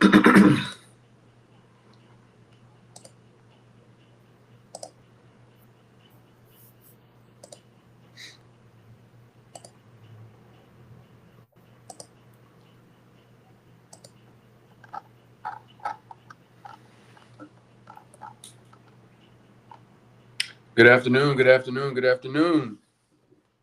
Good afternoon, good afternoon, good afternoon.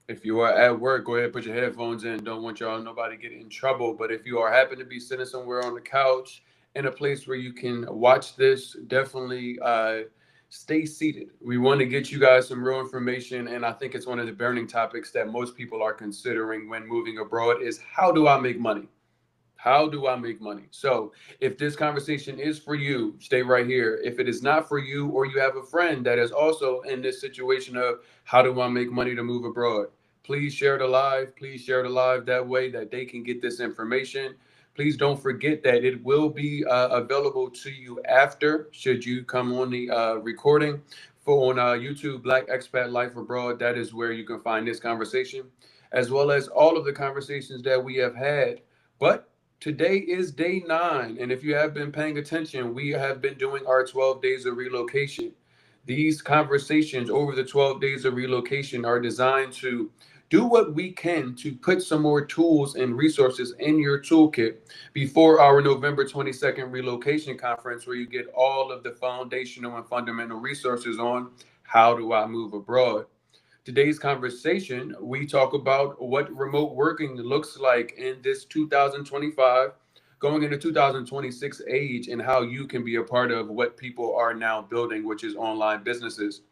If you are at work, go ahead and put your headphones in. Don't want y'all nobody get in trouble. But if you are happen to be sitting somewhere on the couch in a place where you can watch this, definitely stay seated. We want to get you guys some real information, and I think it's one of the burning topics that most people are considering when moving abroad is how do I make money? How do I make money? So, if this conversation is for you, stay right here. If it is not for you, or you have a friend that is also in this situation of how do I make money to move abroad, please share the live. Please share the live that way that they can get this information. Please don't forget that it will be available to you after, should you come on the recording for on YouTube, Black Expat Life Abroad. That is where you can find this conversation, as well as all of the conversations that we have had. But today is day 9, and if you have been paying attention, we have been doing our 12 days of relocation. These conversations over the 12 days of relocation are designed to do what we can to put some more tools and resources in your toolkit before our November 22nd relocation conference, where you get all of the foundational and fundamental resources on how do I move abroad. Today's conversation, we talk about what remote working looks like in this 2025, going into 2026 age, and how you can be a part of what people are now building, which is online businesses.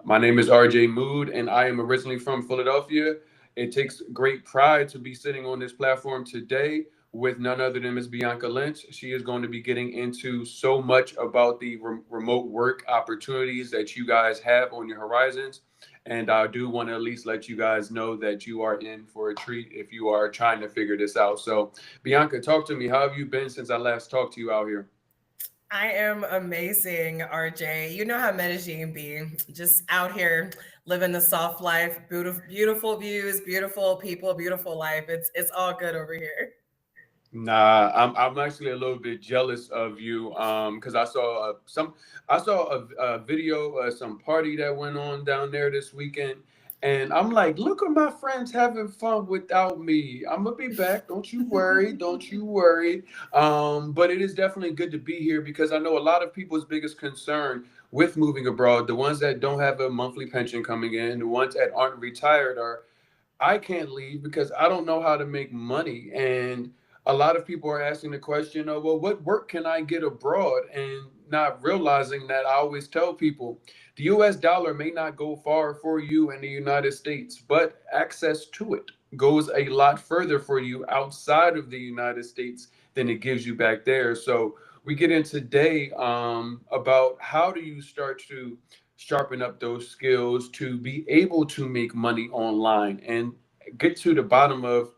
My name is RJ Mood, and I am originally from Philadelphia. It takes great pride to be sitting on this platform today with none other than Ms. Bianca Lynch. She is going to be getting into so much about the remote work opportunities that you guys have on your horizons. And I do want to at least let you guys know that you are in for a treat if you are trying to figure this out. So, Bianca, talk to me. How have you been since I last talked to you out here? I am amazing, RJ. You know how Medellin be. Just out here living the soft life, beautiful, beautiful views, beautiful people, beautiful life. It's all good over here. Nah, I'm actually a little bit jealous of you, because I saw a video, some party that went on down there this weekend, and I'm like, look at my friends having fun without me. I'm gonna be back. Don't you worry. Don't you worry. But it is definitely good to be here because I know a lot of people's biggest concern with moving abroad, the ones that don't have a monthly pension coming in, the ones that aren't retired, are I can't leave because I don't know how to make money. And a lot of people are asking the question of, well, what work can I get abroad? And not realizing that I always tell people the US dollar may not go far for you in the United States, but access to it goes a lot further for you outside of the United States than it gives you back there. So we get in today about how do you start to sharpen up those skills to be able to make money online and get to the bottom of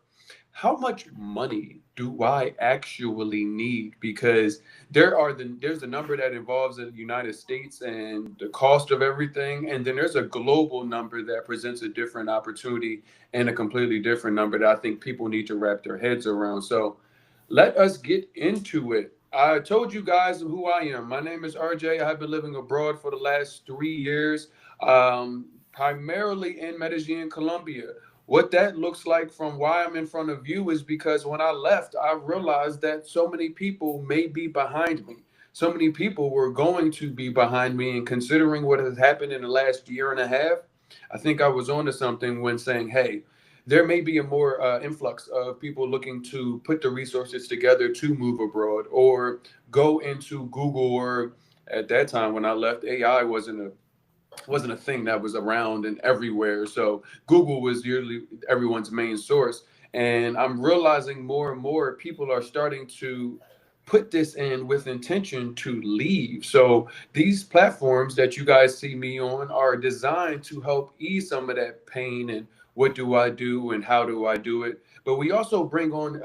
how much money do I actually need? Because there's a number that involves the United States and the cost of everything, and then there's a global number that presents a different opportunity and a completely different number that I think people need to wrap their heads around. So let us get into it. I told you guys who I am. My name is RJ. I've been living abroad for the last 3 years, primarily in Medellin, Colombia. What that looks like from why I'm in front of you is because when I left, I realized that so many people may be behind me. So many people were going to be behind me. And considering what has happened in the last year and a half, I think I was onto something when saying, hey, there may be a more influx of people looking to put the resources together to move abroad or go into Google. Or at that time when I left, AI wasn't a thing that was around and everywhere. So Google was usually everyone's main source. And I'm realizing more and more people are starting to put this in with intention to leave. So these platforms that you guys see me on are designed to help ease some of that pain and what do I do and how do I do it. But we also bring on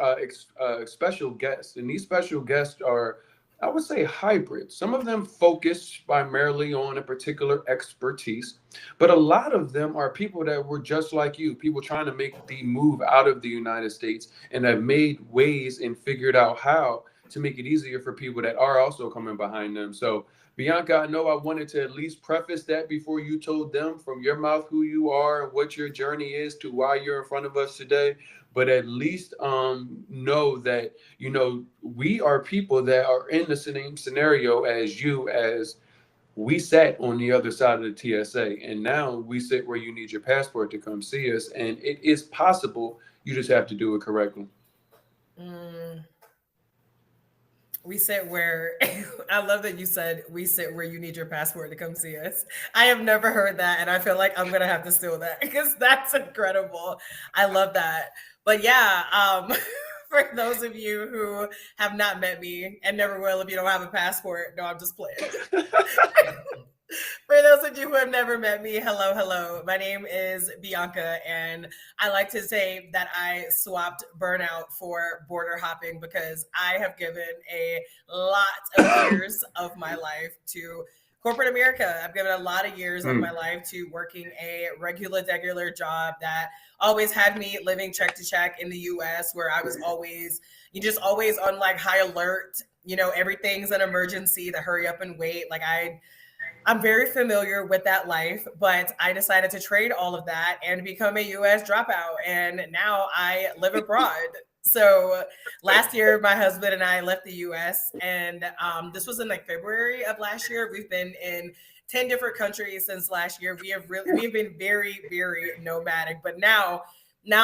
special guests, and these special guests are, I would say, hybrid. Some of them focus primarily on a particular expertise, but a lot of them are people that were just like you, people trying to make the move out of the United States and have made ways and figured out how to make it easier for people that are also coming behind them. So, Bianca, I know I wanted to at least preface that before you told them from your mouth who you are and what your journey is to why you're in front of us today. But at least know that, we are people that are in the same scenario as you, as we sat on the other side of the TSA, and now we sit where you need your passport to come see us. And it is possible. You just have to do it correctly. Mm, we sit where I love that you said we sit where you need your passport to come see us. I have never heard that, and I feel like I'm gonna have to steal that because that's incredible. I love that. But yeah, for those of you who have not met me and never will if you don't have a passport, no, I'm just playing. For those of you who have never met me, hello, hello. My name is Bianca, and I like to say that I swapped burnout for border hopping because I have given a lot of years of my life to corporate America. I've given a lot of years of my Mm. life to working a regular job that always had me living check to check in the US, where I was always, you just always on like high alert. Everything's an emergency, the hurry up and wait. I'm very familiar with that life, but I decided to trade all of that and become a US dropout. And now I live abroad. So last year, my husband and I left the US, and this was in like February of last year. We've been in 10 different countries since last year. We've been very, very nomadic, but now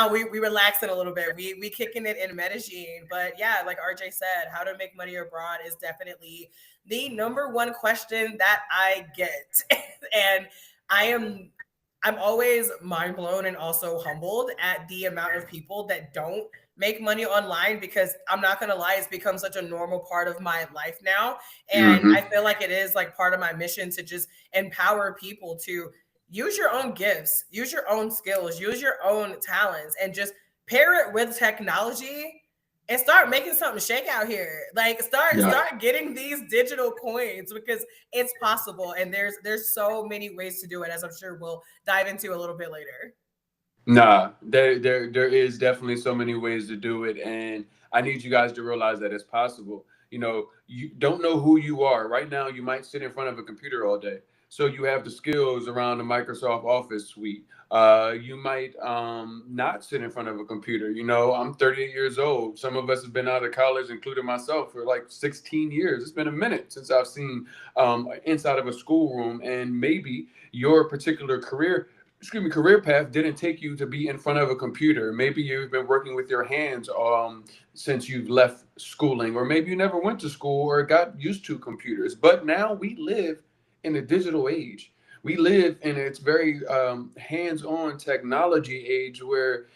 we relaxing a little bit. We kicking it in Medellin. But yeah, like RJ said, how to make money abroad is definitely the number one question that I get. And I am I'm always mind blown and also humbled at the amount of people that don't make money online, because I'm not going to lie, it's become such a normal part of my life now. And Hmm. I feel like it is like part of my mission to just empower people to use your own gifts, use your own skills, use your own talents, and just pair it with technology and start making something shake out here. Like Yeah. start getting these digital coins, because it's possible, and there's so many ways to do it, as I'm sure we'll dive into a little bit later. Nah, there is definitely so many ways to do it, and I need you guys to realize that it's possible. You don't know who you are right now. You might sit in front of a computer all day, so you have the skills around the Microsoft Office suite. You might not sit in front of a computer. I'm 38 years old. Some of us have been out of college, including myself, for like 16 years. It's been a minute since I've seen inside of a schoolroom, and maybe your particular career path didn't take you to be in front of a computer. Maybe you've been working with your hands since you've left schooling, or maybe you never went to school or got used to computers. But now we live in a digital age. We live in its very hands-on technology age where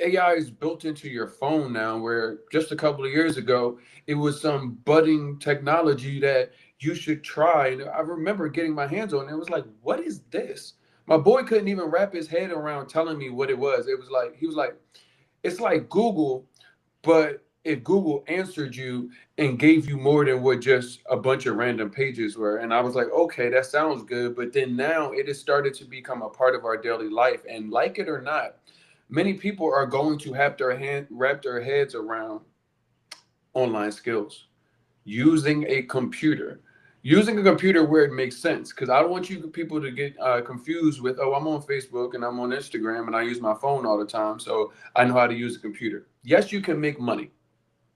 AI is built into your phone now, where just a couple of years ago, it was some budding technology that you should try. And I remember getting my hands on it. It was like, what is this? My boy couldn't even wrap his head around telling me what it was. It was like, he was like, it's like Google, but if Google answered you and gave you more than what just a bunch of random pages were. And I was like, okay, that sounds good. But then now it has started to become a part of our daily life. And like it or not, many people are going to have wrap their heads around online skills, using a computer where it makes sense. Because I don't want you people to get confused with, oh, I'm on Facebook and I'm on Instagram and I use my phone all the time, so I know how to use a computer. Yes, you can make money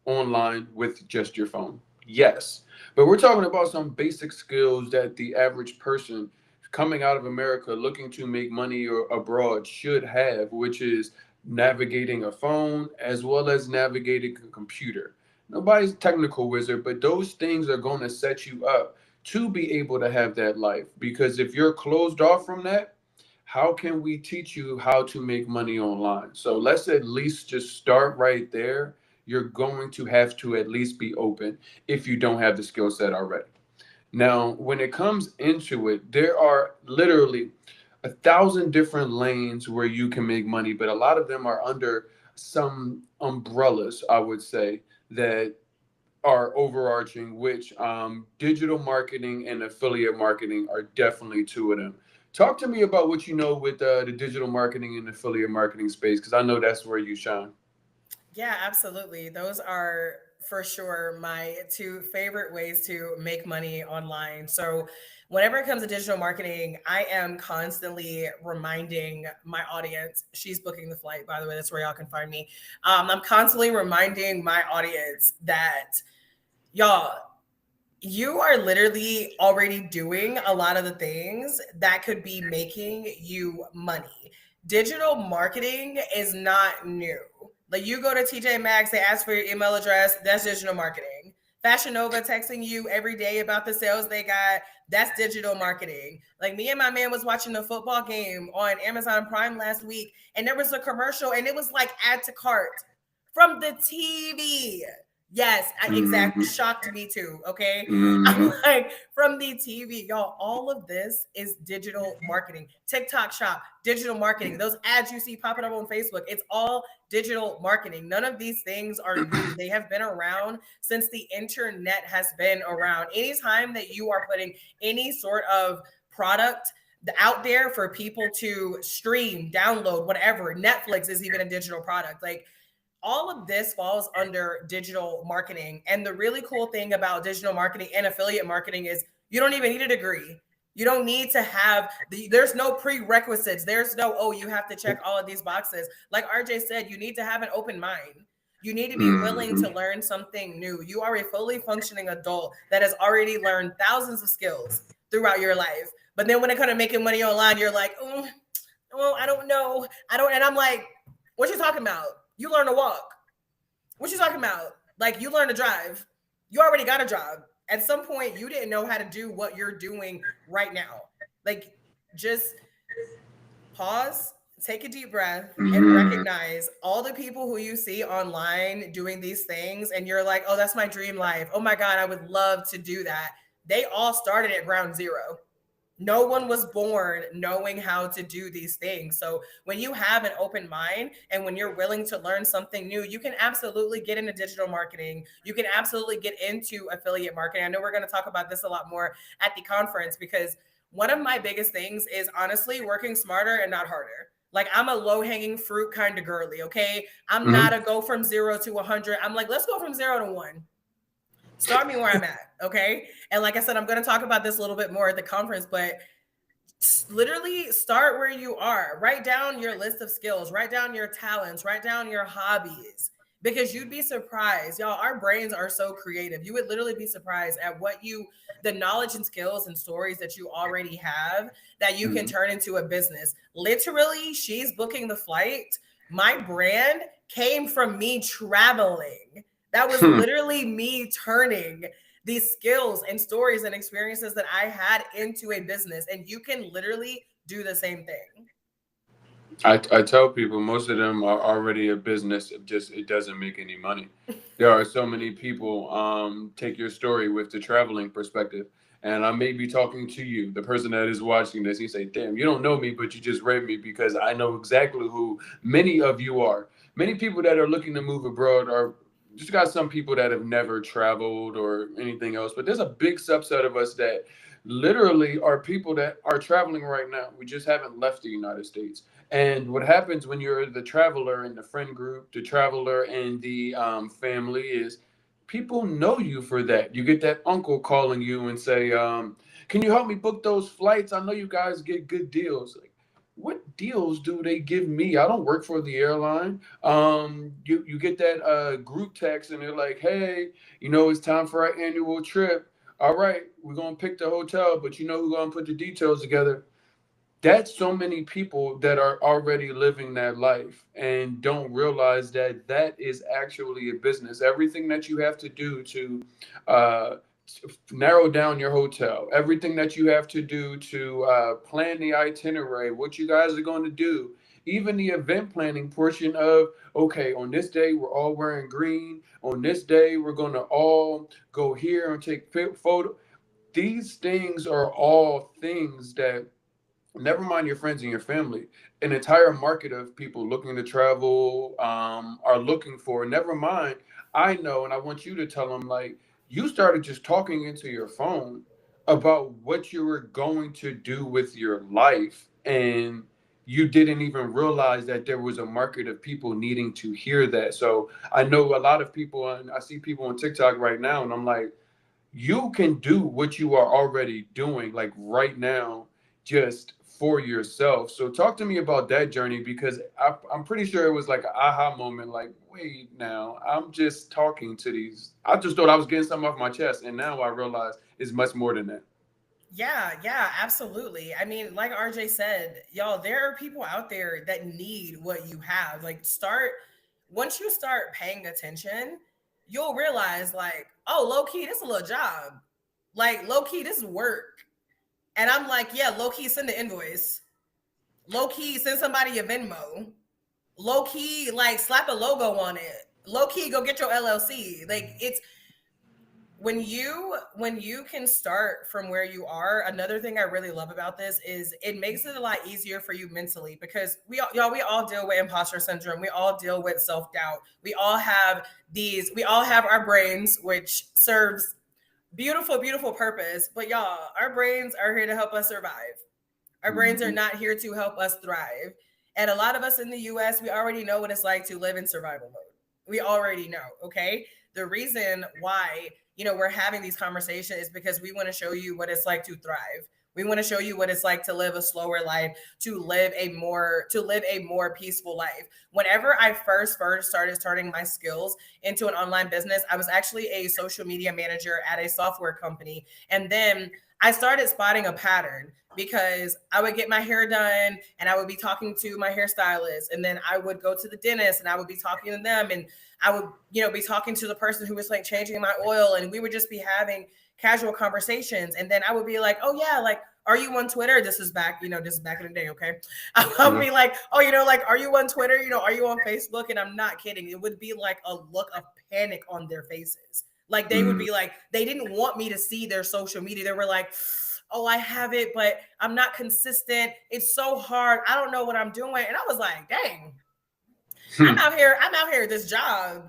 online with just your phone. Yes. But we're talking about some basic skills that the average person coming out of America looking to make money or abroad should have, which is navigating a phone as well as navigating a computer. Nobody's a technical wizard, but those things are going to set you up to be able to have that life. Because if you're closed off from that, how can we teach you how to make money online? So let's at least just start right there. You're going to have to at least be open if you don't have the skill set already. Now, when it comes into it, there are literally 1,000 different lanes where you can make money, but a lot of them are under some umbrellas, I would say, that are overarching, which digital marketing and affiliate marketing are definitely two of them. Talk to me about what you know with the digital marketing and affiliate marketing space, because I know that's where you shine. Yeah, absolutely. Those are for sure my two favorite ways to make money online. So, whenever it comes to digital marketing, I am constantly reminding my audience. She's booking the flight, by the way. That's where y'all can find me. I'm constantly reminding my audience that y'all, you are literally already doing a lot of the things that could be making you money. Digital marketing is not new. Like you go to TJ Maxx, they ask for your email address, that's digital marketing. Fashion Nova texting you every day about the sales they got, that's digital marketing. Like me and my man was watching a football game on Amazon Prime last week, and there was a commercial, and it was like add to cart from the TV. Yes, exact Mm-hmm. shocked me too. Okay. I'm Mm-hmm. like, from the TV, y'all, all of this is digital marketing. TikTok shop, digital marketing. Those ads you see popping up on Facebook, it's all digital marketing. None of these things are new. They have been around since the internet has been around. Anytime that you are putting any sort of product out there for people to stream, download, whatever, Netflix is even a digital product. Like, all of this falls under digital marketing. And the really cool thing about digital marketing and affiliate marketing is you don't even need a degree. You don't need to have there's no prerequisites. There's no, oh, you have to check all of these boxes. Like RJ said, you need to have an open mind. You need to be willing Mm-hmm. to learn something new. You are a fully functioning adult that has already learned thousands of skills throughout your life. But then when it comes to making money online, you're like, oh, I don't know. I don't, and I'm like, what you talking about? You learn to walk. What you talking about? Like you learn to drive. You already got a job. At some point, you didn't know how to do what you're doing right now. Like just pause, take a deep breath, and Mm-hmm. recognize all the people who you see online doing these things, and you're like, oh, that's my dream life. Oh my God, I would love to do that. They all started at ground zero. No one was born knowing how to do these things. So when you have an open mind and when you're willing to learn something new, you can absolutely get into digital marketing. You can absolutely get into affiliate marketing. I know we're going to talk about this a lot more at the conference because one of my biggest things is honestly working smarter and not harder. Like I'm a low hanging fruit kind of girly, okay? I'm not Mm-hmm. a go from 0 to 100. I'm like, let's go from 0 to 1. Start me where I'm at, okay? And like I said, I'm going to talk about this a little bit more at the conference, but literally start where you are. Write down your list of skills, write down your talents, write down your hobbies because you'd be surprised. Y'all, our brains are so creative. You would literally be surprised at the knowledge and skills and stories that you already have that you can Mm-hmm. turn into a business. Literally, she's booking the flight. My brand came from me traveling. That was literally me turning these skills and stories and experiences that I had into a business. And you can literally do the same thing. I tell people most of them are already a business. It just it doesn't make any money. There are so many people. Take your story with the traveling perspective, and I may be talking to you, the person that is watching this. You say, "Damn, you don't know me, but you just read me because I know exactly who many of you are." Many people that are looking to move abroad are just got some people that have never traveled or anything else, but there's a big subset of us that literally are people that are traveling right now. We just haven't left the United States. And what happens when you're the traveler in the friend group, the traveler in the family is people know you for that. You get that uncle calling you and say, "Can you help me book those flights? I know you guys get good deals." Like, what deals do they give me? I don't work for the airline. You get that group text and they're like, "Hey, it's time for our annual trip. All right, we're gonna pick the hotel, but who's gonna put the details together?" That's so many people that are already living that life and don't realize that that is actually a business. Everything that you have to do to uh, narrow down your hotel, everything that you have to do to plan the itinerary, what you guys are going to do, even the event planning portion of, okay, on this day we're all wearing green, on this day we're going to all go here and take photo. These things are all things that, never mind your friends and your family, an entire market of people looking to travel are looking for. Never mind, I know, and I want you to tell them, like, you started just talking into your phone about what you were going to do with your life, and you didn't even realize that there was a market of people needing to hear that. So I know a lot of people, and I see people on TikTok right now, and I'm like, you can do what you are already doing, like right now, just for yourself. So talk to me about that journey, because I'm pretty sure it was like an aha moment. Like, wait, now I'm just talking to these. I just thought I was getting something off my chest, and now I realize it's much more than that. Yeah, yeah, absolutely. I mean, like RJ said, y'all, there are people out there that need what you have. Like, once you start paying attention, you'll realize, like, oh, low key, this is a little job. Like, low key, this is work. And I'm like, yeah, low key, send the invoice. Low key, send somebody a Venmo. Low key, like, slap a logo on it. Low key, go get your LLC. Like, it's when you can start from where you are. Another thing I really love about this is it makes it a lot easier for you mentally, because we all deal with imposter syndrome, we all deal with self-doubt, we all have our brains, which serves beautiful purpose, but y'all, our brains are here to help us survive. Our brains are Mhm. not here to help us thrive. And a lot of us in the US, we already know what it's like to live in survival mode. We already know, okay? The reason why, we're having these conversations is because we want to show you what it's like to thrive. We want to show you what it's like to live a slower life, to live a more peaceful life. Whenever I first started my skills into an online business, I was actually a social media manager at a software company. And then I started spotting a pattern, because I would get my hair done and I would be talking to my hairstylist, and then I would go to the dentist and I would be talking to them, and I would, be talking to the person who was like changing my oil, and we would just be having casual conversations. And then I would be like, oh yeah, like, are you on Twitter? This is back in the day, okay? I would Mhm. be like, oh, like, are you on Twitter? Are you on Facebook? And I'm not kidding. It would be like a look of panic on their faces. Like, they would Mhm. be like, they didn't want me to see their social media. They were like, oh, I have it, but I'm not consistent. It's so hard. I don't know what I'm doing. And I was like, dang, Hmm. I'm out here at this job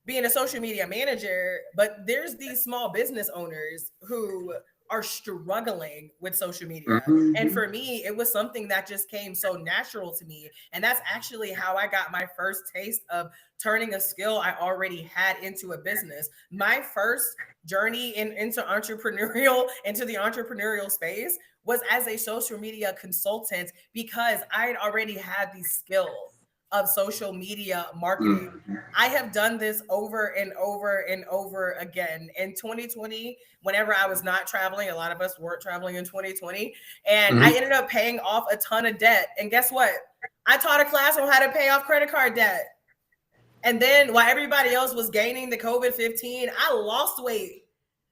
being a social media manager, but there's these small business owners who are struggling with social media. And Mhm. for me, it was something that just came so natural to me. And that's actually how I got my first taste of turning a skill I already had into a business. My first journey into the entrepreneurial space was as a social media consultant, because I had already had the skill of social media marketing. Mhm. I have done this over and over and over again. In 2020, whenever I was not traveling, a lot of us weren't traveling in 2020, and I Mhm. ended up paying off a ton of debt. And guess what? I taught a class on how to pay off credit card debt. And then while everybody else was gaining the COVID-19, I lost weight.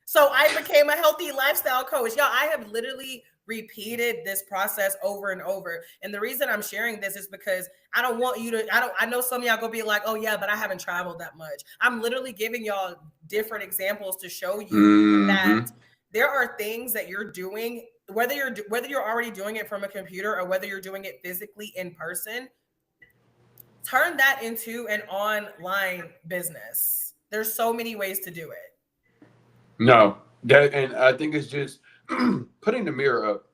So I became a healthy lifestyle coach. Y'all, I have literally repeated this process over and over. And the reason I'm sharing this is because I don't want you to, I know some of y'all gonna be like, oh yeah, but I haven't traveled that much. I'm literally giving y'all different examples to show you that Mhm. there are things that you're doing, whether you're already doing it from a computer or whether you're doing it physically in person. Turn that into an online business. There's so many ways to do it. No, that, and I think it's just putting the mirror up.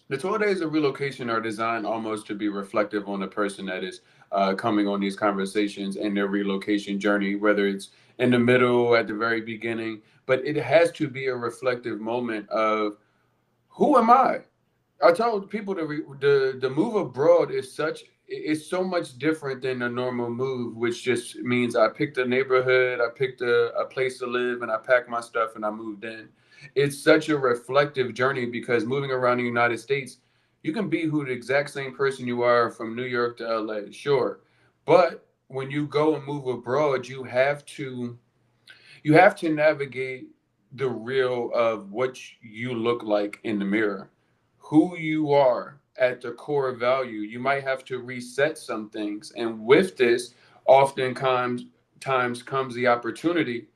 The 12 days of relocation are designed almost to be reflective on the person that is coming on these conversations and their relocation journey, whether it's in the middle, at the very beginning. But it has to be a reflective moment of, who am I? I told people the move abroad is such, it's so much different than a normal move, which just means I picked a neighborhood, I picked a place to live, and I packed my stuff and I moved in. It's such a reflective journey, because moving around the United States, you can be who the exact same person you are from New York to LA, sure, but when you go and move abroad, you have to navigate the real of what you look like in the mirror, who you are at the core value. You might have to reset some things, and with this, oftentimes times comes the opportunity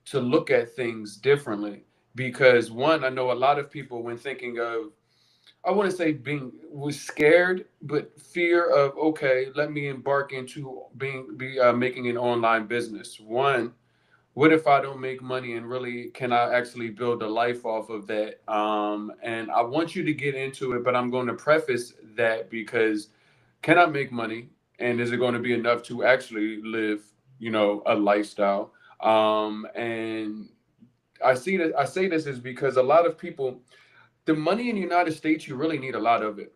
to look at things differently. Because one, I know a lot of people, when thinking of, I wouldn't say being was scared, but fear of, okay, let me embark into making an online business. One, what if I don't make money, and really can I actually build a life off of that? And I want you to get into it, but I'm going to preface that because can I make money, and is it going to be enough to actually live, a lifestyle? And I say this is because a lot of people, the money in the United States, you really need a lot of it,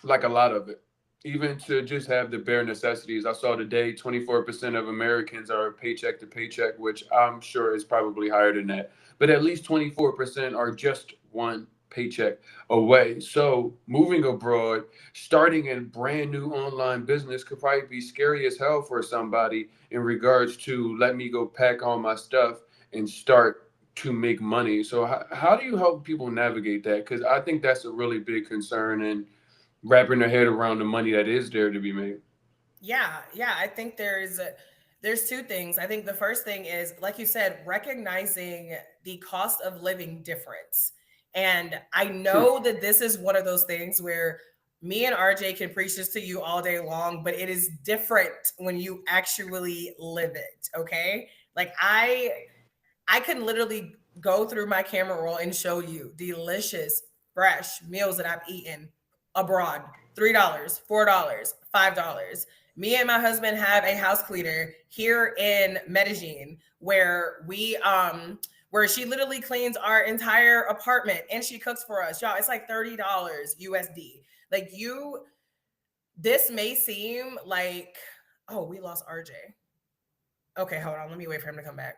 like a lot of it, even to just have the bare necessities. I saw today 24% of Americans are paycheck to paycheck, which I'm sure is probably higher than that. But at least 24% are just one paycheck away. So moving abroad, starting a brand new online business could probably be scary as hell for somebody in regards to let me go pack all my stuff and start to make money. So how do you help people navigate that? Because I think that's a really big concern, and wrapping their head around the money that is there to be made. Yeah. I think there's two things. I think the first thing is, like you said, recognizing the cost of living difference. And I Hmm. know that this is one of those things where me and RJ can preach this to you all day long, but it is different when you actually live it. Okay. Like I can literally go through my camera roll and show you delicious, fresh meals that I've eaten abroad. $3, $4, $5. Me and my husband have a house cleaner here in Medellin where she literally cleans our entire apartment and she cooks for us. Y'all, it's like $30 USD. Like you this may seem like, oh, we lost RJ. Okay, hold on. Let me wait for him to come back.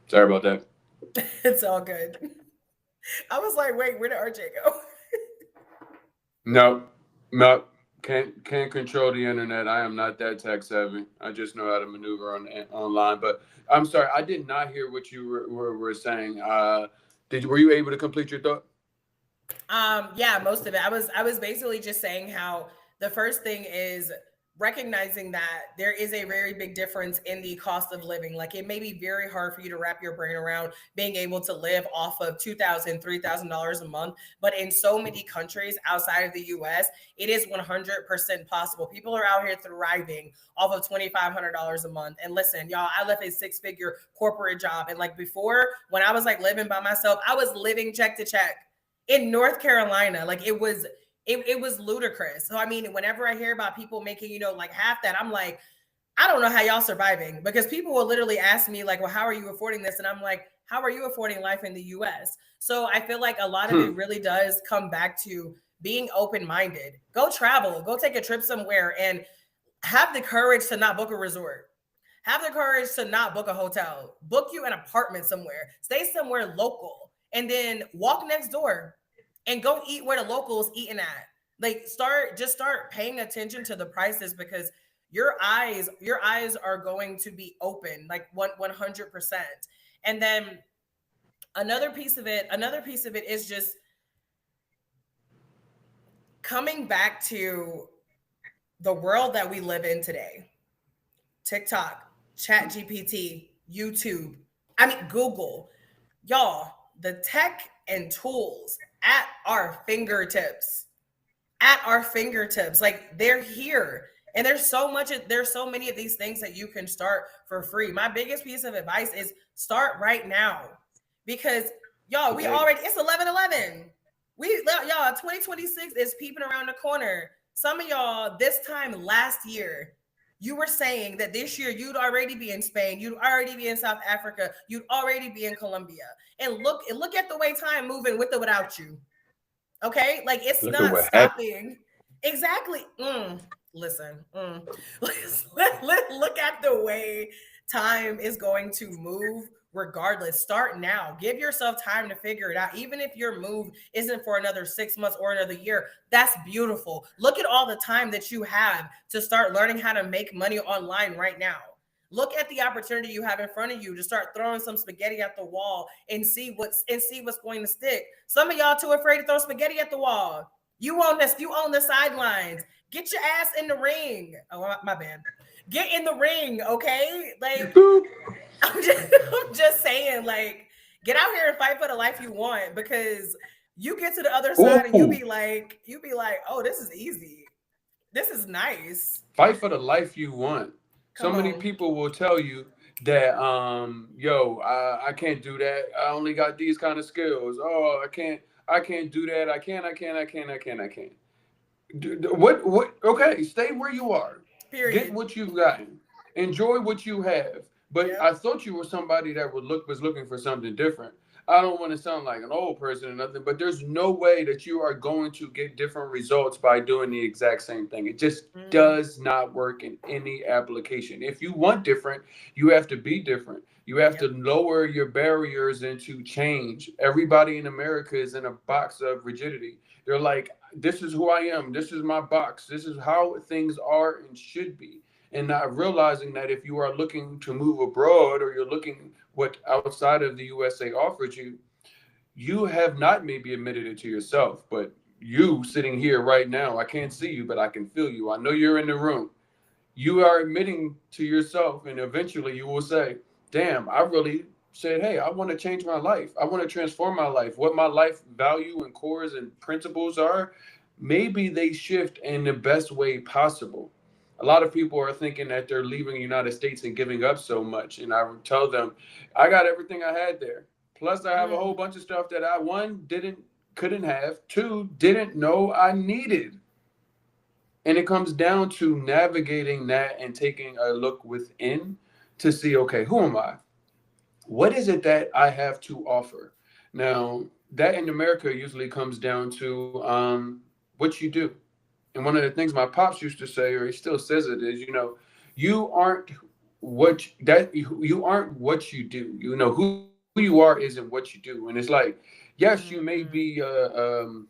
Sorry about that. It's all good. I was like, wait, where did RJ go? No, no, can't control the internet. I am not that tech savvy. I just know how to maneuver online. But I'm sorry, I did not hear what you were saying. Were you able to complete your thought? Yeah, most of it. I was basically just saying how the first thing is recognizing that there is a very big difference in the cost of living. Like it may be very hard for you to wrap your brain around being able to live off of $2,000, $3,000 a month. But in so many countries outside of the US, it is 100% possible. People are out here thriving off of $2,500 a month. And listen, y'all, I left a six-figure corporate job. And like before, when I was like living by myself, I was living check to check in North Carolina. Like it was ludicrous. So I mean, whenever I hear about people making, like half that, I'm like, I don't know how y'all surviving, because people will literally ask me like, well, how are you affording this? And I'm like, how are you affording life in the US? So I feel like a lot of it Hmm. really does come back to being open-minded. Go travel, go take a trip somewhere and have the courage to not book a resort. Have the courage to not book a hotel. Book you an apartment somewhere. Stay somewhere local and then walk next door and go eat where the locals eating at. Like start paying attention to the prices, because your eyes are going to be open like 100%. And then another piece of it is just coming back to the world that we live in today. TikTok, Chat GPT, YouTube, I mean, Google. Y'all, the tech and tools at our fingertips, like they're here. And there's so many of these things that you can start for free. My biggest piece of advice is start right now, because y'all, we Okay. already, it's 11/11. Y'all, 2026 is peeping around the corner. Some of y'all this time last year, you were saying that this year you'd already be in Spain, you'd already be in South Africa, you'd already be in Colombia. And look at the way time moving with or without you. Okay, like it's Look at not what happened. stopping. Exactly. Listen, look at the way time is going to move regardless. Start now. Give yourself time to figure it out. Even if your move isn't for another 6 months or another year, that's beautiful. Look at all the time that you have to start learning how to make money online right now. Look at the opportunity you have in front of you to start throwing some spaghetti at the wall and see what's going to stick. Some of y'all too afraid to throw spaghetti at the wall. You on the sidelines. Get your ass in the ring. Oh, my bad. Get in the ring, okay? Like I'm just saying, like, get out here and fight for the life you want, because you get to the other side and you Ooh. be like, oh, this is easy. This is nice. Fight for the life you want. So Come many on. people will tell you that, yo, I can't do that. I only got these kind of skills. Oh, I can't do that. I can't. What? Okay, stay where you are. Get Period. what you've gotten. Enjoy what you have. But Yep. I thought you were somebody that was looking for something different. I don't want to sound like an old person or nothing, but there's no way that you are going to get different results by doing the exact same thing. It just Mm, does not work in any application. If you want different, you have to be different. You have to yep. lower your barriers into change. Everybody in America is in a box of rigidity. They're like, this is who I am. This is my box. This is how things are and should be. And not realizing that if you are looking to move abroad, or you're looking what outside of the USA offers you, you have not maybe admitted it to yourself, but you sitting here right now, I can't see you, but I can feel you. I know you're in the room. You are admitting to yourself, and eventually you will say, damn, I really said, hey, I want to change my life. I want to transform my life. What my life value and cores and principles are, maybe they shift in the best way possible. A lot of people are thinking that they're leaving the United States and giving up so much. And I would tell them, I got everything I had there. Plus, I have a whole Mm, bunch of stuff that I, one, couldn't have, two, didn't know I needed. And it comes down to navigating that and taking a look within to see, okay, who am I? What is it that I have to offer? Now, that in America usually comes down to what you do. And one of the things my pops used to say, or he still says it, is, you aren't you aren't what you do. Who you are isn't what you do. And it's like, yes, you may be mm,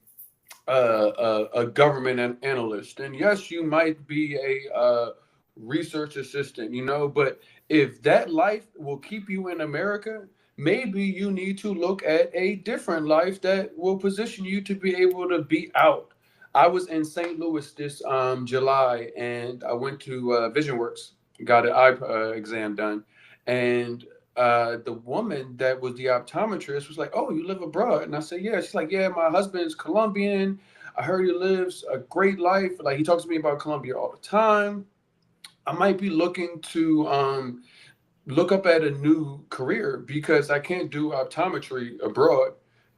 a government analyst, and yes, you might be a research assistant, but if that life will keep you in America, maybe you need to look at a different life that will position you to be able to be out. I was in St. Louis this July, and I went to VisionWorks, got an eye exam done, and the woman that was the optometrist was like, "Oh, you live abroad?" And I said, "Yeah." She's like, "Yeah, my husband's Colombian. I heard he lives a great life. Like, he talks to me about Colombia all the time. I might be looking to look up at a new career because I can't do optometry abroad,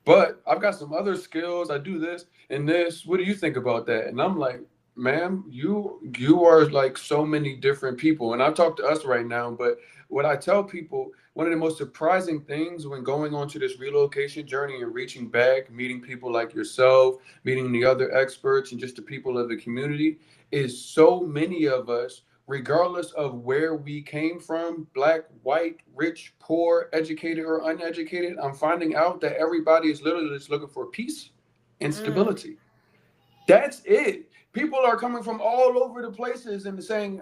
but I've got some other skills. I do this and this. What do you think about that?" And I'm like, "Ma'am, you are like so many different people." And I talk to us right now, but what I tell people, one of the most surprising things when going on to this relocation journey and reaching back, meeting people like yourself, meeting the other experts, and just the people of the community, is so many of us, regardless of where we came from, black, white, rich, poor, educated, or uneducated, I'm finding out that everybody is literally just looking for peace and mm, stability. That's it. People are coming from all over the places and saying,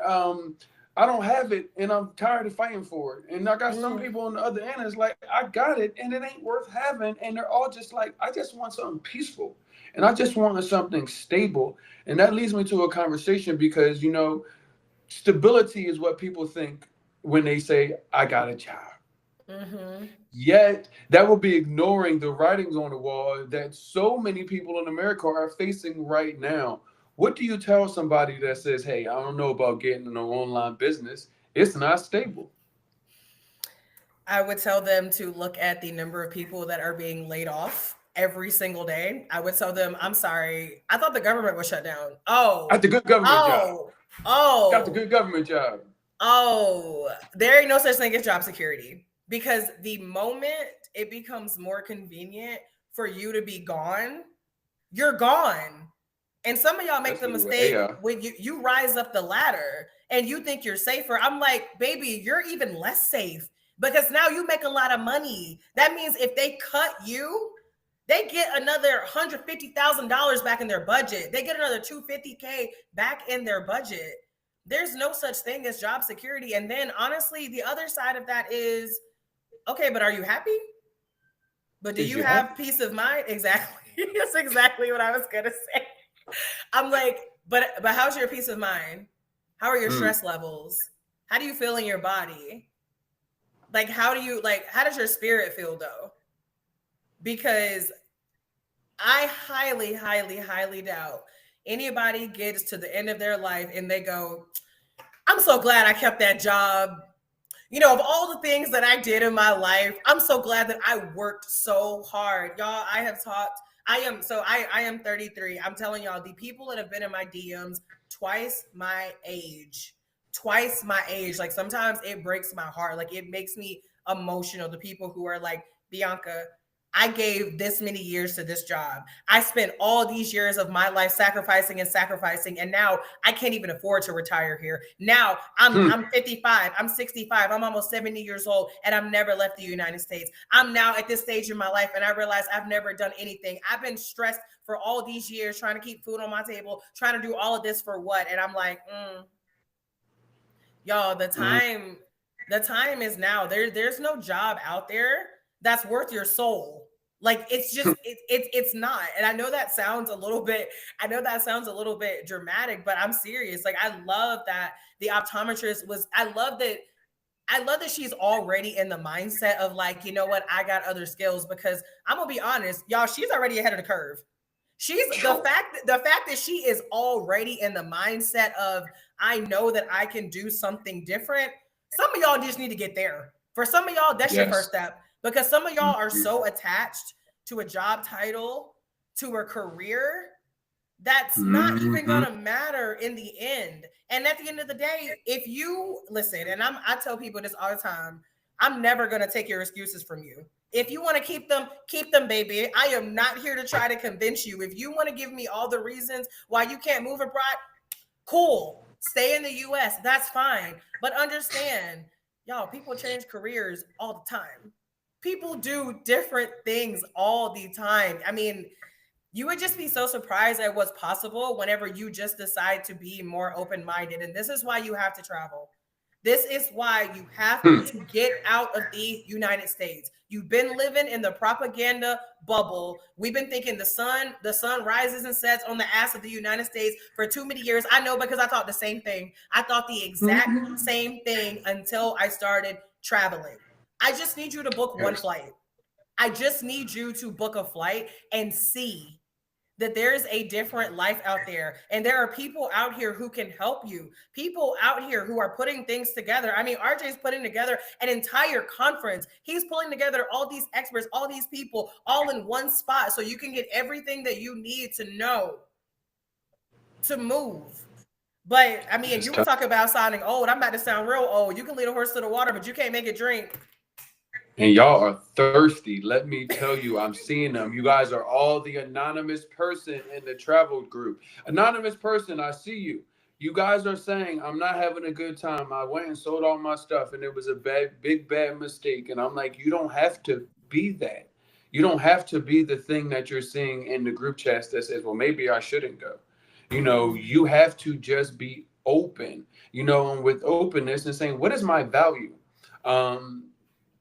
I don't have it and I'm tired of fighting for it. And I got some mm. people on the other end that's like, I got it and it ain't worth having. And they're all just like, I just want something peaceful and I just want something stable. And that leads me to a conversation because, stability is what people think when they say, I got a job. Mm-hmm. Yet, that will be ignoring the writings on the wall that so many people in America are facing right now. What do you tell somebody that says, hey, I don't know about getting an online business? It's not stable. I would tell them to look at the number of people that are being laid off every single day. I would tell them, I'm sorry, I thought the government was shut down. Got Oh, the good government job. oh, Got the oh, good government job. oh. There ain't no such thing as job security, because the moment it becomes more convenient for you to be gone, you're gone. And some of y'all make the Especially with mistake AI. when you rise up the ladder and you think you're safer. I'm like, baby, you're even less safe, because now you make a lot of money. That means if they cut you, they get another $150,000 back in their budget. They get another 250K back in their budget. there's no such thing as job security. And then honestly, the other side of that is, okay, but are you happy? But do Is you you have happy? peace of mind? Exactly. That's exactly what I was gonna say. I'm like, but how's your peace of mind? How are your Mm, stress levels? How do you feel in your body? Like how does your spirit feel though? Because I highly, highly, highly doubt anybody gets to the end of their life and they go, I'm so glad I kept that job. You know, of all the things that I did in my life, I'm so glad that I worked so hard. Y'all, I have talked. I am 33. I'm telling y'all, the people that have been in my DMs twice my age. Twice my age. Like sometimes it breaks my heart. Like it makes me emotional. The people who are like, Bianca, I gave this many years to this job. I spent all these years of my life sacrificing and sacrificing, and now I can't even afford to retire here. Now hmm. I'm 55, I'm 65, I'm almost 70 years old, and I've never left the United States. I'm now at this stage in my life, and I realize I've never done anything. I've been stressed for all these years trying to keep food on my table, trying to do all of this for what? And I'm like, y'all, Mm, the time is now. There's no job out there that's worth your soul. Like it's just it's not. And I know that sounds a little bit dramatic, but I'm serious. Like I love that the optometrist was I love that she's already in the mindset of like, you know what, I got other skills because I'm gonna be honest, y'all, she's already ahead of the curve. She's the fact that she is already in the mindset of I know that I can do something different. Some of y'all just need to get there. For some of y'all, that's your first yes. step because some of y'all are Mhm. so attached to a job title, to a career that's not even Mhm. gonna matter in the end. And at the end of the day, if you listen, and I tell people this all the time, I'm never gonna take your excuses from you. If you want to keep them, baby. I am not here to try to convince you. If you want to give me all the reasons why you can't move abroad, cool. Stay in the US. That's fine. But understand, y'all, people change careers all the time. People do different things all the time. I mean, you would just be so surprised at what's possible whenever you just decide to be more open minded. And this is why you have to travel. This is why you have Hmm. to get out of the United States. You've been living in the propaganda bubble. We've been thinking the sun rises and sets on the ass of the United States for too many years. I know because I thought the same thing. I thought the exact Mhm. same thing until I started traveling. I just need you to book one Yes. flight. I just need you to book a flight and see that there's a different life out there. And there are people out here who can help you, people out here who are putting things together. I mean, RJ's putting together an entire conference. He's pulling together all these experts, all these people, all in one spot so you can get everything that you need to know to move. But I mean, It's you were tough. talking about sounding old. I'm about to sound real old. You can lead a horse to the water, but you can't make it drink. And y'all are thirsty. Let me tell you, I'm seeing them. You guys are all the anonymous person in the travel group. Anonymous person, I see you. You guys are saying, I'm not having a good time. I went and sold all my stuff and it was a big, bad mistake. And I'm like, you don't have to be that. You don't have to be the thing that you're seeing in the group chats that says, well, maybe I shouldn't go. You have to just be open, and with openness and saying, what is my value? Um,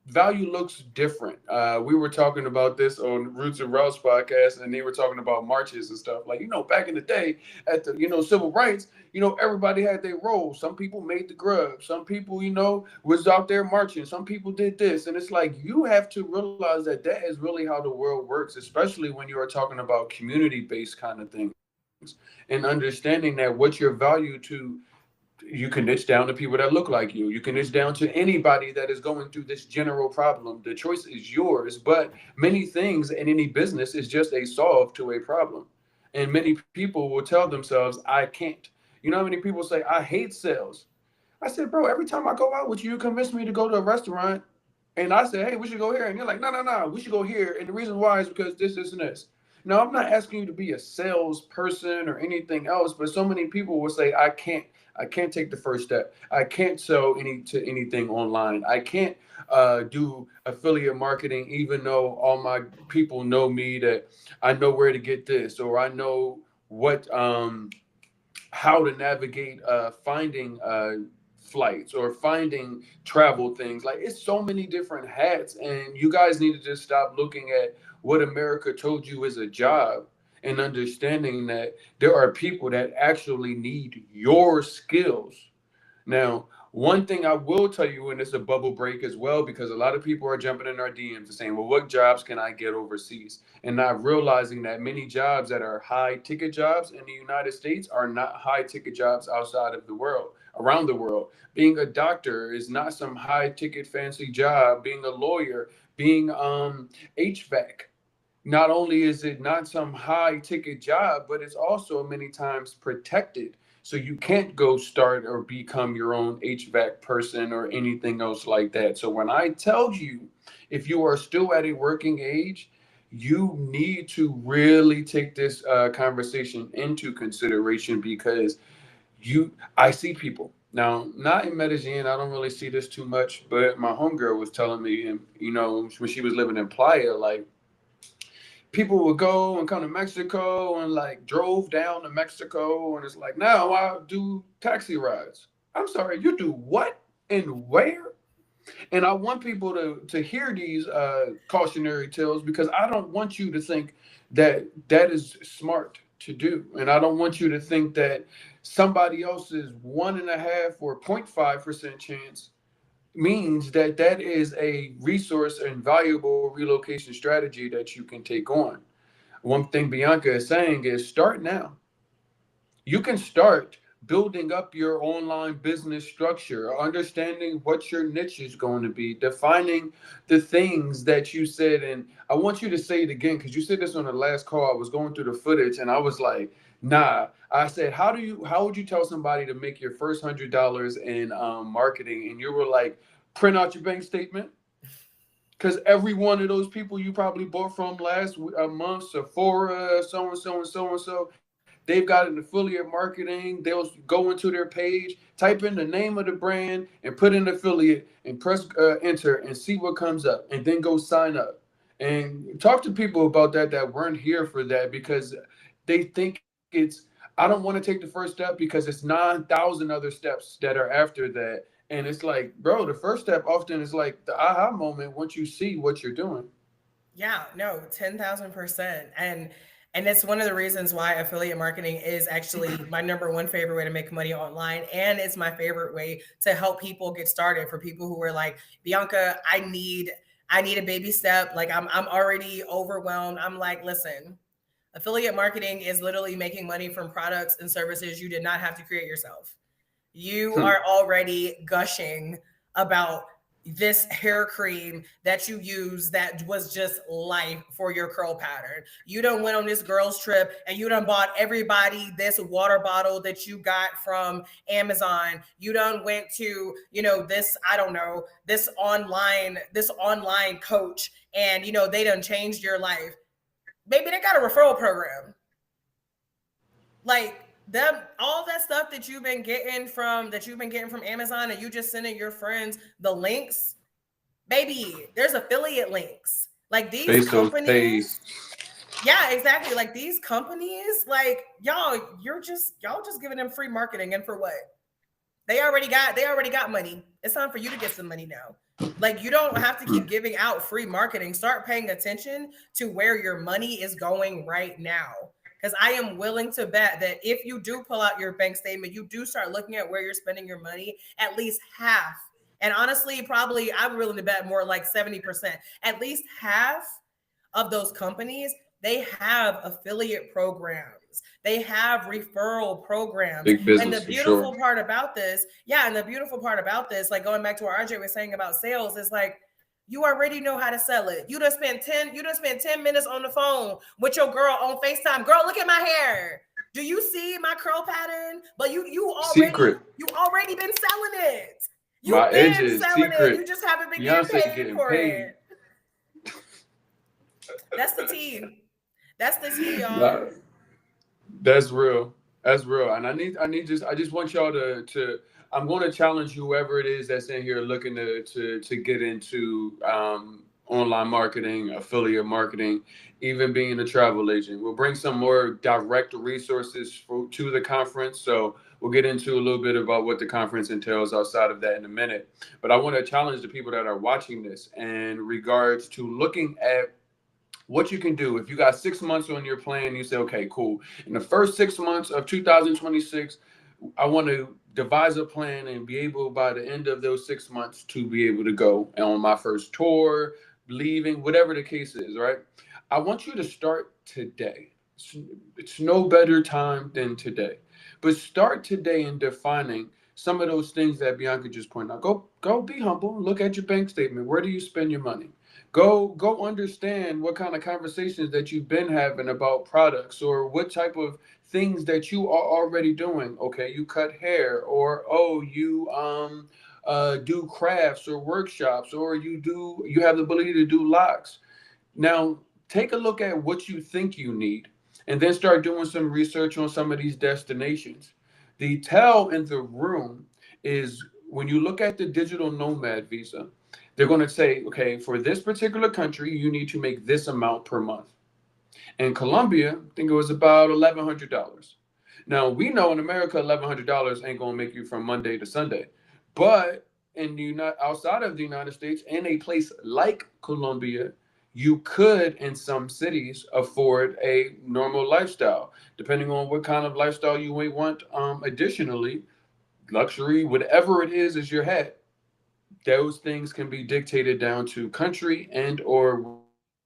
Value looks different. We were talking about this on Roots and Routes podcast, and they were talking about marches and stuff. Like, back in the day at the, civil rights, everybody had their role. Some people made the grub. Some people, was out there marching. Some people did this. And it's like, you have to realize that that is really how the world works, especially when you are talking about community-based kind of things and understanding that what your value to you can niche down to people that look like you. You can niche down to anybody that is going through this general problem. The choice is yours, but many things in any business is just a solve to a problem. And many people will tell themselves, I can't. You know how many people say, I hate sales? I said, bro, every time I go out with you, you convince me to go to a restaurant. And I said, hey, we should go here. And you're like, no, no, no, we should go here. And the reason why is because this, and this. Now, I'm not asking you to be a salesperson or anything else, but so many people will say, I can't. I can't take the first step. I can't sell anything online. I can't do affiliate marketing, even though all my people know me, that I know where to get this, or I know what how to navigate finding flights or finding travel things. Like, it's so many different hats, and you guys need to just stop looking at what America told you is a job and understanding that there are people that actually need your skills. Now, one thing I will tell you, and it's a bubble break as well, because a lot of people are jumping in our DMs and saying, well, what jobs can I get overseas? And not realizing that many jobs that are high ticket jobs in the United States are not high ticket jobs outside of the world, around the world. Being a doctor is not some high ticket fancy job. Being a lawyer, being HVAC, not only is it not some high ticket job, but it's also many times protected. So you can't go start or become your own HVAC person or anything else like that. So when I tell you, if you are still at a working age, you need to really take this conversation into consideration, because I see people now, not in Medellin. I don't really see this too much, but my homegirl was telling me, and when she was living in Playa, like, people would go and come to Mexico and like drove down to Mexico, and it's like, now I do taxi rides. I'm sorry, you do what and where? And I want people to hear these cautionary tales, because I don't want you to think that that is smart to do, and I don't want you to think that somebody else's 1.5 or 0.5% chance means that that is a resource and valuable relocation strategy that you can take on. One thing Bianca is saying is start now. You can start building up your online business structure, understanding what your niche is going to be, defining the things that you said. And I want you to say it again, because you said this on the last call. I was going through the footage and I was like, nah. I said, how would you tell somebody to make your first $100 in marketing? And you were like, print out your bank statement. Because every one of those people you probably bought from last month, Sephora, so and so and so and so, they've got an affiliate marketing. They'll go into their page, type in the name of the brand, and put in affiliate, and press enter, and see what comes up, and then go sign up. And talk to people about that weren't here for that, because they think it's, I don't want to take the first step because it's 9,000 other steps that are after that. And it's like, bro, the first step often is like the aha moment once you see what you're doing. Yeah, no, 10,000%. And it's one of the reasons why affiliate marketing is actually my number one favorite way to make money online. And it's my favorite way to help people get started, for people who are like, Bianca, I need a baby step. Like, I'm already overwhelmed. I'm like, listen, affiliate marketing is literally making money from products and services you did not have to create yourself. You Hmm. are already gushing about this hair cream that you use that was just life for your curl pattern. You done went on this girls trip and you done bought everybody this water bottle that you got from Amazon. You done went to, this, I don't know, this online coach, and they done changed your life. Maybe they got a referral program. Like, them, all that stuff that you've been getting from Amazon, and you just sending your friends the links. Baby, there's affiliate links. Like, these Pesos companies, pays. yeah, exactly. Like, these companies, like, y'all just giving them free marketing, and for what? They already got money. It's time for you to get some money now. Like, you don't have to keep giving out free marketing. Start paying attention to where your money is going right now. Because I am willing to bet that if you do pull out your bank statement, you do start looking at where you're spending your money, at least half. And honestly, probably I'm willing to bet more like 70%. At least half of those companies, they have affiliate programs. They have referral programs. Big And the business for sure. beautiful part about this, yeah, and the beautiful part about this, like going back to what RJ was saying about sales, is like, you already know how to sell it. You just spent 10 minutes on the phone with your girl on FaceTime. Girl, look at my hair. Do you see my curl pattern? But Secret. you already been selling it. My You've been edges, selling it. You secret. just haven't been getting Beyonce paid getting for paid. it. That's the tea. That's the tea, y'all. Nah, that's real. That's real. And I just want y'all to I'm going to challenge whoever it is that's in here looking to get into online marketing, affiliate marketing, even being a travel agent. We'll bring some more direct resources to the conference. So we'll get into a little bit about what the conference entails outside of that in a minute. But I want to challenge the people that are watching this in regards to looking at what you can do. If you got 6 months on your plan, you say, okay, cool. In the first 6 months of 2026, I want to devise a plan and be able by the end of those 6 months to be able to go on my first tour, leaving, whatever the case is, right? I want you to start today. It's no better time than today. But start today in defining some of those things that Bianca just pointed out. Go be humble. Look at your bank statement. Where do you spend your money? Go understand what kind of conversations that you've been having about products or what type of things that you are already doing. Okay, you cut hair, or oh, you do crafts or workshops, or you have the ability to do locks. Now, take a look at what you think you need and then start doing some research on some of these destinations. The tell in the room is when you look at the digital nomad visa, they're going to say, okay, for this particular country, you need to make this amount per month. In Colombia, I think it was about $1,100. Now, we know in America, $1,100 ain't going to make you from Monday to Sunday. But outside of the United States, in a place like Colombia, you could, in some cities, afford a normal lifestyle, depending on what kind of lifestyle you may want. Additionally, luxury, whatever it is your head, those things can be dictated down to country and or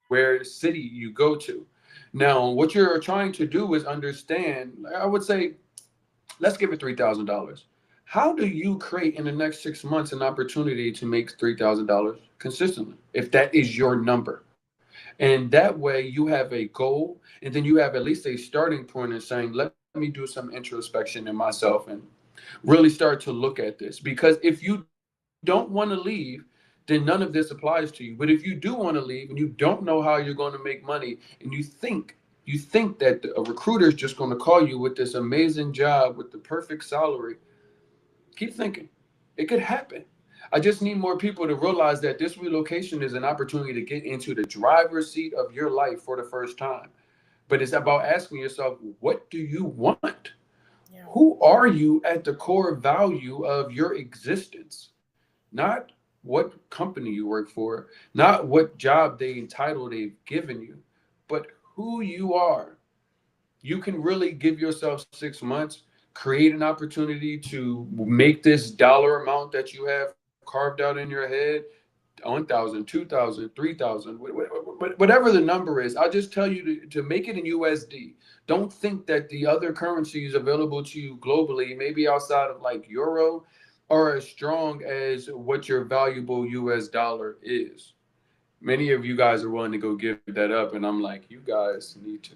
where city you go to. Now, what you're trying to do is understand, I would say, let's give it $3,000. How do you create in the next 6 months an opportunity to make $3,000 consistently, if that is your number? And that way you have a goal, and then you have at least a starting point in saying, let me do some introspection in myself and really start to look at this. Because if you don't want to leave, then none of this applies to you. But if you do want to leave and you don't know how you're going to make money, and you think that a recruiter is just going to call you with this amazing job with the perfect salary, keep thinking. It could happen. I just need more people to realize that this relocation is an opportunity to get into the driver's seat of your life for the first time. But it's about asking yourself, what do you want? Yeah. Who are you at the core value of your existence? Not what company you work for, not what job they've given you, but who you are. You can really give yourself 6 months, create an opportunity to make this dollar amount that you have carved out in your head, 1,000, 2,000, 3,000, whatever the number is. I'll just tell you to make it in USD. Don't think that the other currencies available to you globally, maybe outside of like Euro, are as strong as what your valuable US dollar is. Many of you guys are willing to go give that up, and I'm like, you guys need to.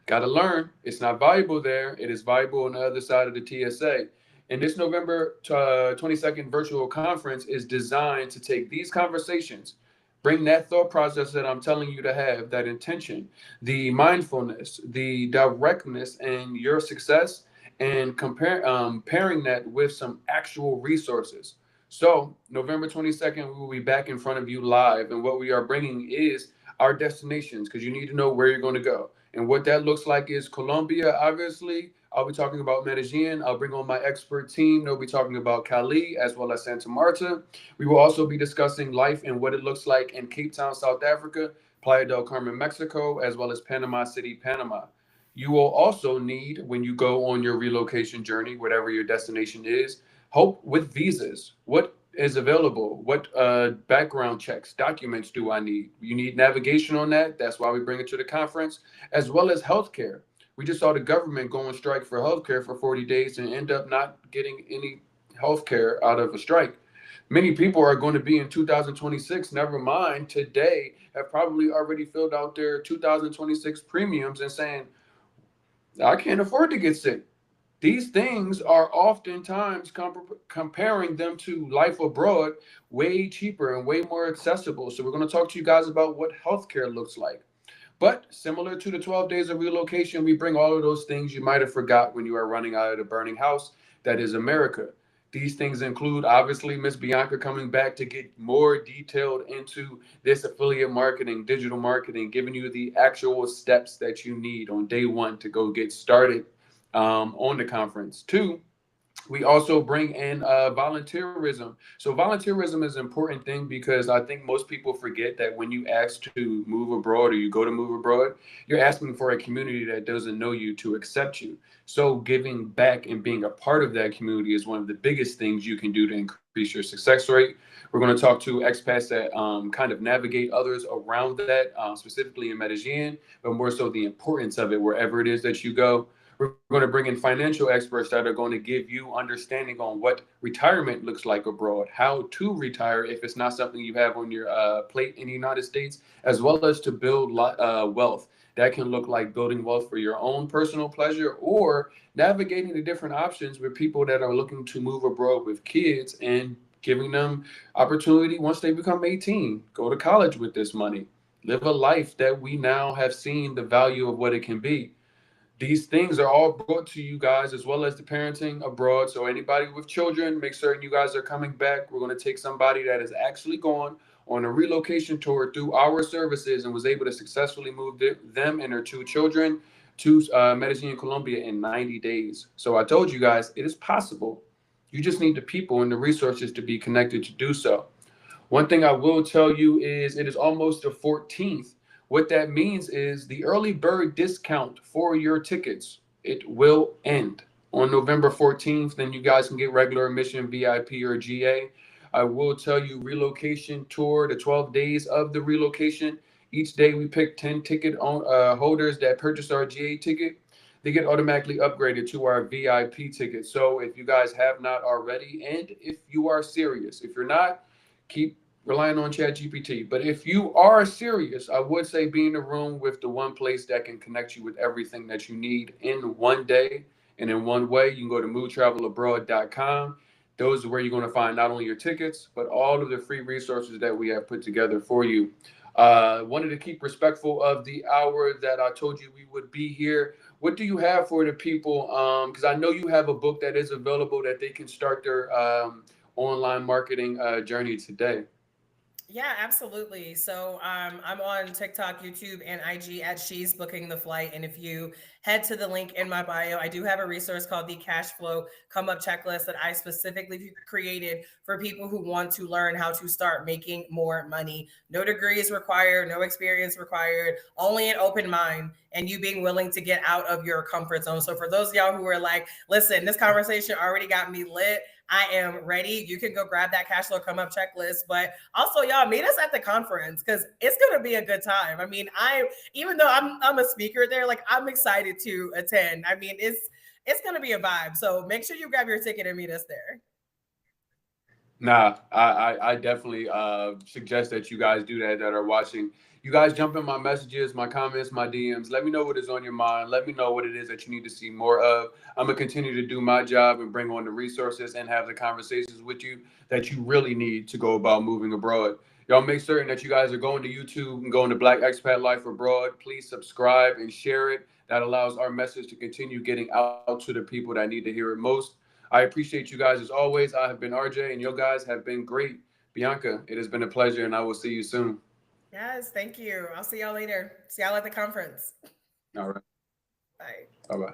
Got to learn. It's not valuable there. It is valuable on the other side of the TSA. And this November 22nd virtual conference is designed to take these conversations, bring that thought process that I'm telling you to have, that intention, the mindfulness, the directness, and your success, and pairing that with some actual resources. So, November 22nd, we will be back in front of you live. And what we are bringing is our destinations, because you need to know where you're going to go. And what that looks like is Colombia, obviously. I'll be talking about Medellin. I'll bring on my expert team. They'll be talking about Cali as well as Santa Marta. We will also be discussing life and what it looks like in Cape Town, South Africa, Playa del Carmen, Mexico, as well as Panama City, Panama. You will also need, when you go on your relocation journey, whatever your destination is, help with visas. What is available? What background checks, documents do I need? You need navigation on that. That's why we bring it to the conference, as well as healthcare. We just saw the government go on strike for healthcare for 40 days and end up not getting any healthcare out of a strike. Many people are going to be in 2026, never mind today, have probably already filled out their 2026 premiums and saying, I can't afford to get sick. These things are oftentimes comparing them to life abroad way cheaper and way more accessible. So we're going to talk to you guys about what healthcare looks like. But similar to the 12 days of relocation, we bring all of those things you might have forgot when you are running out of the burning house that is America. These things include, obviously, Miss Bianca coming back to get more detailed into this affiliate marketing, digital marketing, giving you the actual steps that you need on day one to go get started on the conference. Two, we also bring in volunteerism. So volunteerism is an important thing because I think most people forget that when you ask to move abroad or you go to move abroad, you're asking for a community that doesn't know you to accept you. So giving back and being a part of that community is one of the biggest things you can do to increase your success rate. We're going to talk to expats that kind of navigate others around that, specifically in Medellin, but more so the importance of it wherever it is that you go. We're going to bring in financial experts that are going to give you understanding on what retirement looks like abroad, how to retire if it's not something you have on your plate in the United States, as well as to build wealth. That can look like building wealth for your own personal pleasure or navigating the different options with people that are looking to move abroad with kids and giving them opportunity once they become 18. Go to college with this money. Live a life that we now have seen the value of what it can be. These things are all brought to you guys as well as the parenting abroad. So anybody with children, make certain you guys are coming back. We're going to take somebody that has actually gone on a relocation tour through our services and was able to successfully move them and their two children to Medellin, Colombia in 90 days. So I told you guys it is possible. You just need the people and the resources to be connected to do so. One thing I will tell you is it is almost the 14th. What that means is the early bird discount for your tickets, it will end on November 14th. Then you guys can get regular admission, VIP, or GA. I will tell you relocation tour, the 12 days of the relocation. Each day we pick 10 ticket holders that purchase our GA ticket. They get automatically upgraded to our VIP ticket. So if you guys have not already, and if you are serious, if you're not, keep relying on ChatGPT. But if you are serious, I would say be in a room with the one place that can connect you with everything that you need in one day and in one way. You can go to moodtravelabroad.com. Those are where you're going to find not only your tickets, but all of the free resources that we have put together for you. Wanted to keep respectful of the hour that I told you we would be here. What do you have for the people? Because I know you have a book that is available that they can start their online marketing journey today. Yeah, absolutely. So I'm on TikTok, YouTube, and IG at She's Booking the Flight. And if you head to the link in my bio, I do have a resource called the Cash Flow Come Up Checklist that I specifically created for people who want to learn how to start making more money. No degrees required, no experience required, only an open mind and you being willing to get out of your comfort zone. So for those of y'all who are like, listen, this conversation already got me lit. I am ready. You can go grab that cash flow come up checklist. But also, y'all meet us at the conference because it's gonna be a good time. I mean, I even though I'm a speaker there, like I'm excited to attend. I mean, it's gonna be a vibe. So make sure you grab your ticket and meet us there. Nah, I definitely suggest that you guys do that are watching. You guys jump in my messages, my comments, my DMs. Let me know what is on your mind. Let me know what it is that you need to see more of. I'm gonna continue to do my job and bring on the resources and have the conversations with you that you really need to go about moving abroad. Y'all make certain that you guys are going to YouTube and going to Black Expat Life Abroad. Please subscribe and share it. That allows our message to continue getting out to the people that need to hear it most. I appreciate you guys as always. I have been RJ, and you guys have been great. Bianca, it has been a pleasure, and I will see you soon. Yes, thank you. I'll see y'all later. See y'all at the conference. All right. Bye. Bye bye.